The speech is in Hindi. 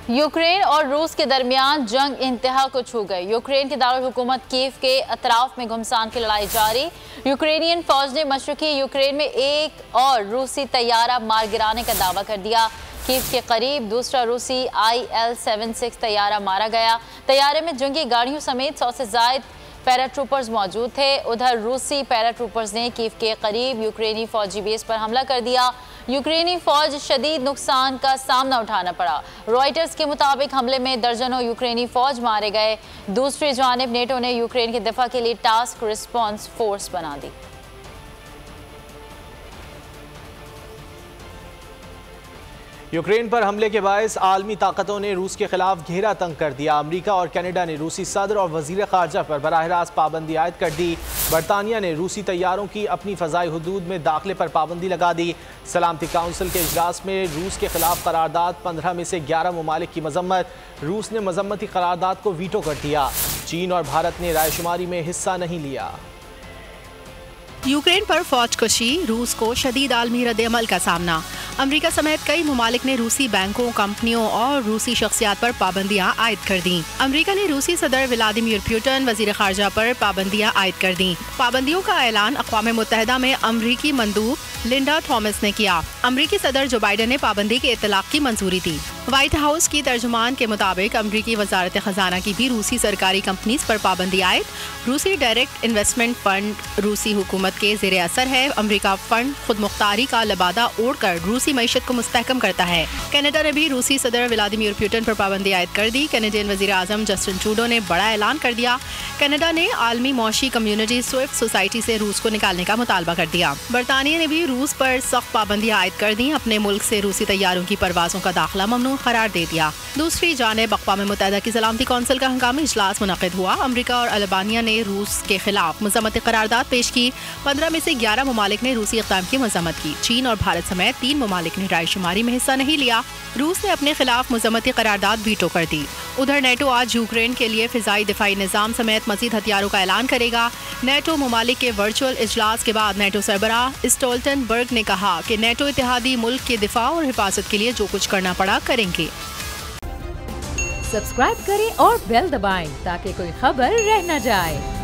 यूक्रेन और रूस के दरमियान जंग इंतहा को छू गई। यूक्रेन के दारुल हुकूमत कीव के अतराफ में घुमसान की लड़ाई जारी। यूक्रेनियन फौज ने मशरकी यूक्रेन में एक और रूसी तैयारा मार गिराने का दावा कर दिया। कीव के करीब दूसरा रूसी IL-76 तैयारा मारा गया। तैयारे में जंगी गाड़ियों समेत 100 से ज्यादा पैराट्रूपर्स मौजूद थे। उधर रूसी पैराट्रूपर्स ने कीव के करीब यूक्रेनी फौजी बेस पर हमला कर दिया। यूक्रेनी फौज शदीद नुकसान का सामना उठाना पड़ा। रॉयटर्स के मुताबिक हमले में दर्जनों यूक्रेनी फौज मारे गए। दूसरी जानिब नेटो ने यूक्रेन के दिफा के लिए टास्क रिस्पॉन्स फोर्स बना दी। यूक्रेन पर हमले के बायस आलमी ताकतों ने रूस के खिलाफ घेरा तंग कर दिया। अमरीका और कनाडा ने रूसी सदर और वजीर खारजा पर बराह रास्त पाबंदी आयद कर दी। बरतानिया ने रूसी तैयारों की अपनी फ़ज़ाई हुदूद में दाखिले पर पाबंदी लगा दी। सलामती काउंसिल के इजलास में रूस के खिलाफ करारदाद 15 में से 11 ममालिक की मजम्मत। रूस ने मजम्मती करारदाद को वीटो कर दिया। चीन और भारत ने रायशुमारी में हिस्सा नहीं लिया। यूक्रेन पर फौज कशी, रूस को शदीद आलमी रद्द-ए-अमल का सामना। अमरीका समेत कई ममालिक ने रूसी बैंकों, कंपनियों और रूसी शख्सियात पर पाबंदियां आयद कर दी। अमरीका ने रूसी सदर व्लादिमीर पुतिन, वजीर खारजा पर पाबंदियां आयद कर दी। पाबंदियों का ऐलान अक़वाम मुत्तहिदा में अमरीकी मंदूब लिंडा थॉमस ने किया। अमरीकी सदर जो बाइडन ने पाबंदी के इतलाक की मंजूरी दी। व्हाइट हाउस की तर्जुमान के मुताबिक अमरीकी वजारत खजाना की भी रूसी सरकारी कंपनीज पर पाबंदी आयद। रूसी डायरेक्ट इन्वेस्टमेंट फंड रूसी हुकूमत के ज़ेरे असर है। अमरीका फंड खुद मुख्तारी का लबादा ओढ़कर रूसी मईशत को मुस्तहकम करता है। कनाडा ने भी रूसी सदर व्लादिमीर पुतिन पर पाबंदी आयद कर दी। कैनेडियन वज़ीर आज़म जस्टिन ट्रूडो ने बड़ा ऐलान कर दिया। कनाडा ने आलमी मौशी कम्युनिटी स्विफ्ट सोसाइटी से रूस को निकालने का मुतालबा कर दिया। बरतानिया ने भी रूस पर सख्त पाबंदियां आयद कर दी। अपने मुल्क से रूसी तैयारों की परवाजों का दाखिला ममनू करार दे दिया। दूसरी जानिब अक़वाम मुत्तहिदा की सलामती कौंसिल का हंगामी इजलास मुनक़िद हुआ। अमरीका और अल्बानिया ने रूस के खिलाफ मज़म्मती करारदाद पेश की। 15 में से 11 ममालिक ने रूसी इक़दाम की मज़म्मत की। चीन और भारत समेत 3 ममालिक ने रायशुमारी में हिस्सा नहीं लिया। रूस ने अपने खिलाफ मज़म्मती करारदाद वीटो कर दी। उधर नेटो आज यूक्रेन के लिए फ़िज़ाई दिफाई निज़ाम समेत मज़ीद हथियारों का ऐलान करेगा। नेटो ममालिक के वर्चुअल इजलास के बाद नेटो सरबराह स्टोल्टनबर्ग ने कहा कि नेटो इत्तेहादी मुल्क के दिफा और हिफाजत के लिए जो कुछ करना पड़ा करेंगे। सब्सक्राइब करें और बेल दबाएं ताकि कोई खबर रह न जाए।